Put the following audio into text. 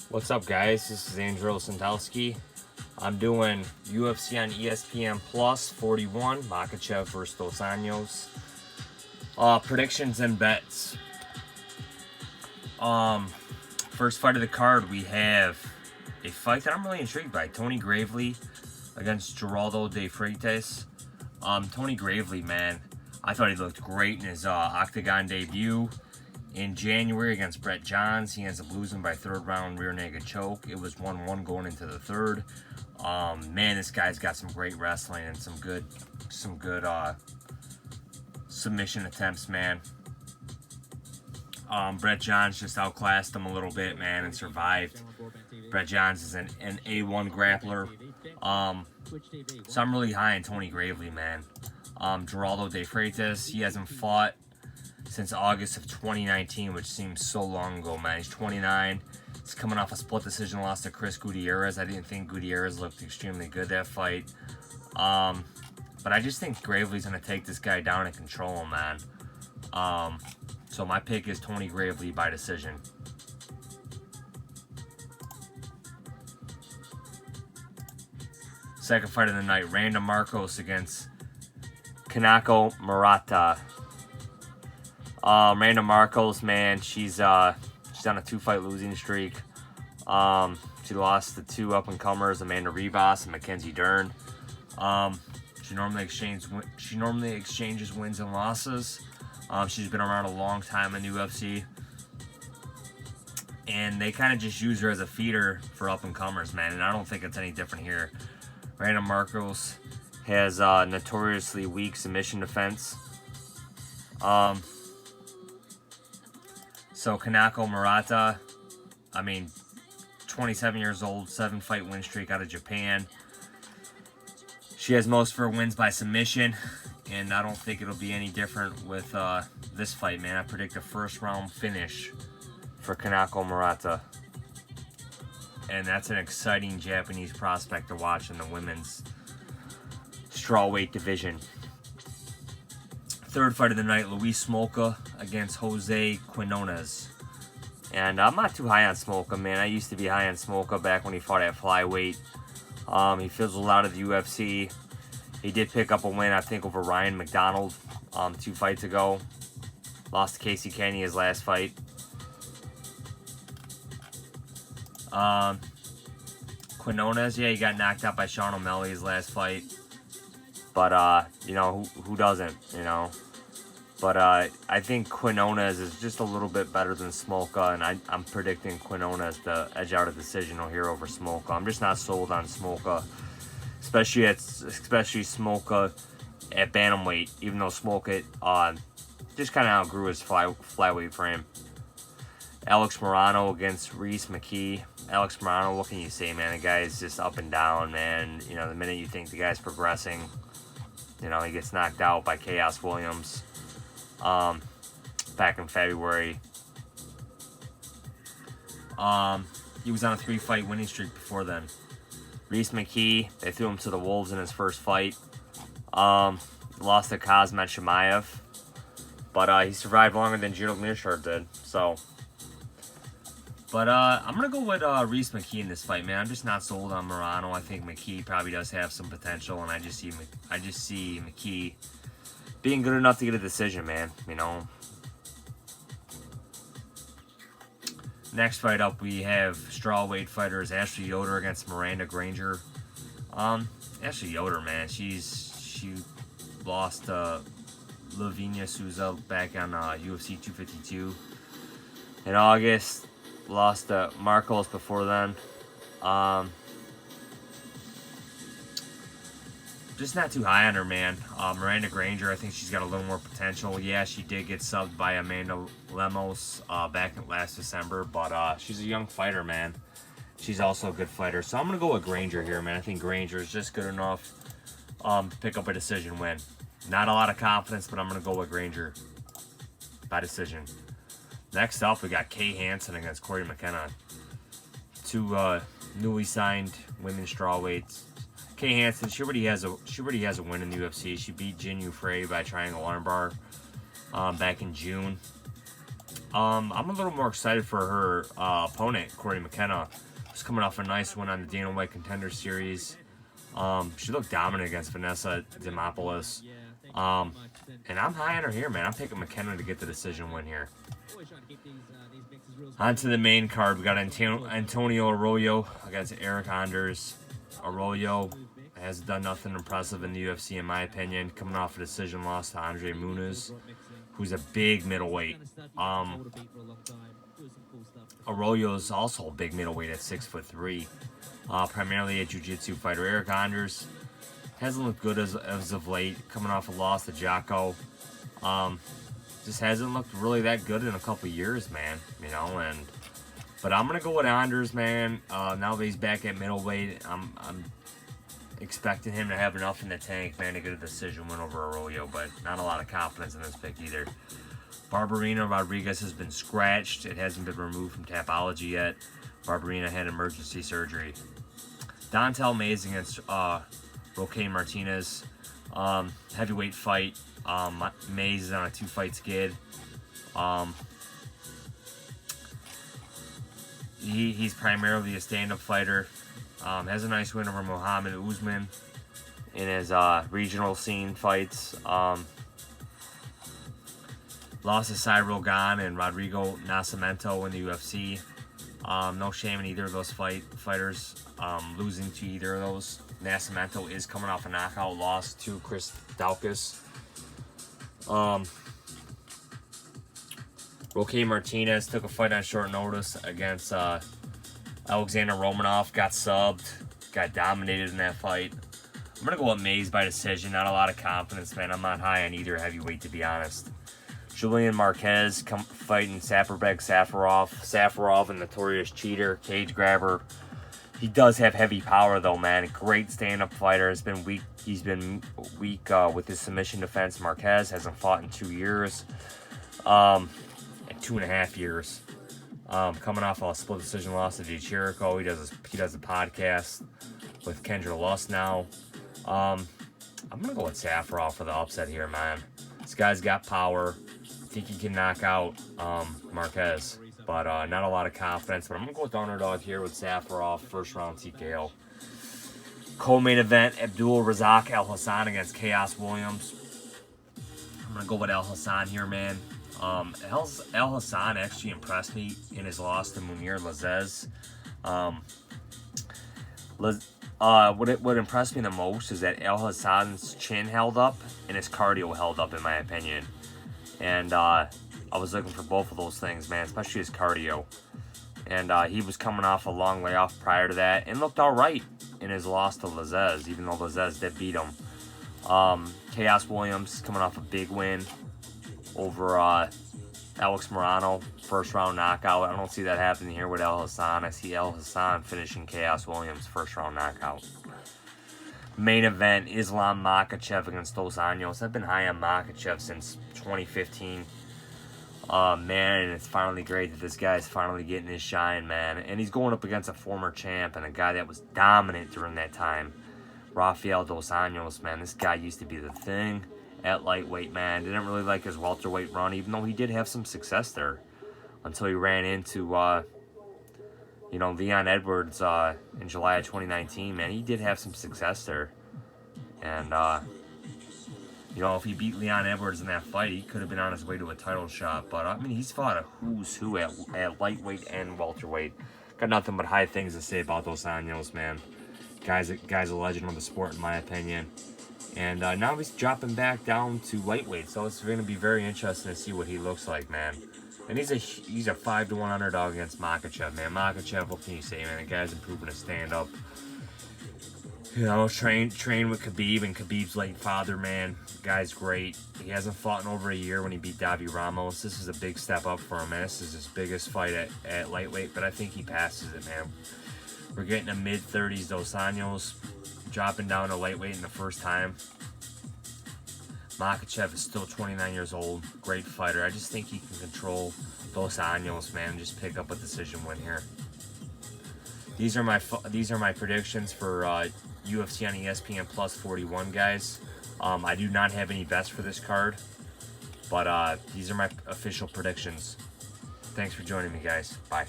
What's up, guys? This is Anjos. I'm doing UFC on ESPN Plus 41, Makhachev versus Dos Anjos. Predictions and bets. First fight of the card, we have a fight that I'm really intrigued by. Tony Gravely against Geraldo de Freitas. Tony Gravely, man, I thought he looked great in his octagon debut. In January against Brett Johns, he ends up losing by third round rear naked choke. It was 1-1 going into the third. Man, this guy's got some great wrestling and some good submission attempts, man. Brett Johns just outclassed him a little bit, man, and survived. Brett Johns is an A1 grappler. So I'm really high on Tony Gravely, man. Geraldo de Freitas, he hasn't fought since August of 2019, which seems so long ago, man. He's 29. He's coming off a split decision loss to Chris Gutierrez. I didn't think Gutierrez looked extremely good that fight. But I just think Gravely's going to take this guy down and control him, man. So my pick is Tony Gravely by decision. Second fight of the night, Randa Markos against Kanako Murata. Randa Markos, man, she's on a 2-fight losing streak. She lost to 2 up-and-comers, Amanda Ribas and Mackenzie Dern. She normally exchanges wins and losses. She's been around a long time in the UFC. And they kind of just use her as a feeder for up-and-comers, man. And I don't think it's any different here. Randa Markos has notoriously weak submission defense. So Kanako Murata, 27 years old, 7-fight win streak out of Japan. She has most of her wins by submission, and I don't think it'll be any different with this fight, man. I predict a first-round finish for Kanako Murata. And that's an exciting Japanese prospect to watch in the women's strawweight division. Third fight of the night, Smolka against Jose Quinonez. And I'm not too high on Smolka, man. I used to be high on Smolka back when he fought at flyweight. He fizzled out of the UFC. He did pick up a win, I think, over Ryan McDonald 2 fights ago. Lost to Casey Kenny his last fight. Quinonez, yeah, he got knocked out by Sean O'Malley his last fight. But, who doesn't, But I think Quinonez is just a little bit better than Smolka, and I'm predicting Quinonez to edge out a decisional here over Smolka. I'm just not sold on Smolka, especially Smolka at bantamweight, even though Smolka just kind of outgrew his flyweight frame. Alex Morono against Rhys McKee. Alex Morono, what can you say, man? The guy is just up and down, man. The minute you think the guy's progressing, he gets knocked out by Chaos Williams. Back in February. He was on a 3-fight winning streak before then. Rhys McKee, they threw him to the wolves in his first fight. Lost to Kazmat Chimaev. But he survived longer than Gerald Mearshart did. But I'm going to go with Rhys McKee in this fight, man. I'm just not sold on Morono. I think McKee probably does have some potential, and I just see McKee being good enough to get a decision, man. Next fight up, we have strawweight fighters Ashley Yoder against Miranda Granger. Ashley Yoder, man, she lost to Lavinia Souza back on UFC 252 in August. Lost to Markos before then. Just not too high on her, man. Miranda Granger, I think she's got a little more potential. Yeah, she did get subbed by Amanda Lemos back last December, but she's a young fighter, man. She's also a good fighter. So I'm going to go with Granger here, man. I think Granger is just good enough to pick up a decision win. Not a lot of confidence, but I'm going to go with Granger by decision. Next up, we got Hansen against Cory McKenna. 2 newly signed women's strawweights. Hansen, she already has a win in the UFC. She beat Jin Frey by triangle armbar back in June. I'm a little more excited for her opponent, Cory McKenna. She's coming off a nice win on the Dana White Contender Series. She looked dominant against Vanessa Demopoulos. And I'm high on her here, man. I'm picking McKenna to get the decision win here. On to the main card. We got Antonio Arroyo against Eryk Anders. Arroyo has done nothing impressive in the UFC, in my opinion. Coming off a decision loss to Andre Muniz, who's a big middleweight. Arroyo is also a big middleweight at 6'3". Primarily a jiu-jitsu fighter. Eryk Anders hasn't looked good as of late, coming off a loss to Jocko. Just hasn't looked really that good in a couple years, man. You know, but I'm gonna go with Anders, man. Now that he's back at middleweight, I'm expecting him to have enough in the tank, man, to get a decision win over Arroyo, but not a lot of confidence in this pick either. Barberena Rodriguez has been scratched. It hasn't been removed from Tapology yet. Barberena had emergency surgery. Dontel Mays against Roque Martinez. Heavyweight fight. Mays is on a 2-fight skid. He's primarily a stand-up fighter. Has a nice win over Muhammad Usman in his regional scene fights. Lost to Cyril Gane and Rodrigo Nascimento in the UFC. No shame in either of those fighters losing to either of those. Nascimento is coming off a knockout loss to Chris Daukaus. Roque Martinez took a fight on short notice against Alexander Romanov. Got subbed. Got dominated in that fight. I'm going to go with Mays by decision. Not a lot of confidence, man. I'm not high on either heavyweight, to be honest. Julian Marquez fighting Saparbeg Safarov. Safarov, a notorious cheater, cage grabber. He does have heavy power, though, man. Great stand-up fighter. He's been weak with his submission defense. Marquez hasn't fought in 2 years. 2.5 years. Coming off a split decision loss to Jericho. He does a podcast with Kendra Lust now. I'm gonna go with Safarov for the upset here, man. This guy's got power. I think he can knock out Marquez, but not a lot of confidence. But I'm gonna go with the underdog here with Safarov, first round TKO. Co-main event: Abdul Razak Alhassan against Chaos Williams. I'm gonna go with Alhassan here, man. Alhassan actually impressed me in his loss to Munir Lazzez. What impressed me the most is that Alhassan's chin held up and his cardio held up, in my opinion. And I was looking for both of those things, man, especially his cardio. And he was coming off a long layoff prior to that and looked all right in his loss to Lazzez, even though Lazzez did beat him. Chaos Williams coming off a big win over Alex Morono, first round knockout. I don't see that happening here with Alhassan. I see Alhassan finishing Chaos Williams, first round knockout. Main event: Islam Makhachev against Dos Anjos. I've been high on Makhachev since 2015. Man, and it's finally great that this guy is finally getting his shine, man. And he's going up against a former champ and a guy that was dominant during that time. Rafael Dos Anjos, man. This guy used to be the thing at lightweight, man. Didn't really like his welterweight run, even though he did have some success there. Until he ran into, Leon Edwards in July of 2019, man. He did have some success there. And, if he beat Leon Edwards in that fight, he could have been on his way to a title shot. But, I mean, he's fought a who's who at lightweight and welterweight. Got nothing but high things to say about Dos Anjos, man. Guy's a legend of the sport, in my opinion. And now he's dropping back down to lightweight, so it's going to be very interesting to see what he looks like, man. And he's a 5-1 underdog against Makhachev, man. Makhachev, what can you say, man? The guy's improving his stand-up. Train with Khabib, and Khabib's late father, man. The guy's great. He hasn't fought in over a year when he beat Davi Ramos. This is a big step up for him, man. This is his biggest fight at lightweight, but I think he passes it, man. We're getting a mid-30s Dos Anjos, dropping down to lightweight in the first time. Makhachev is still 29 years old. Great fighter. I just think he can control Dos Anjos, man, and just pick up a decision win here. These are my predictions for UFC on ESPN Plus 41, guys. I do not have any bets for this card, but these are my official predictions. Thanks for joining me, guys. Bye.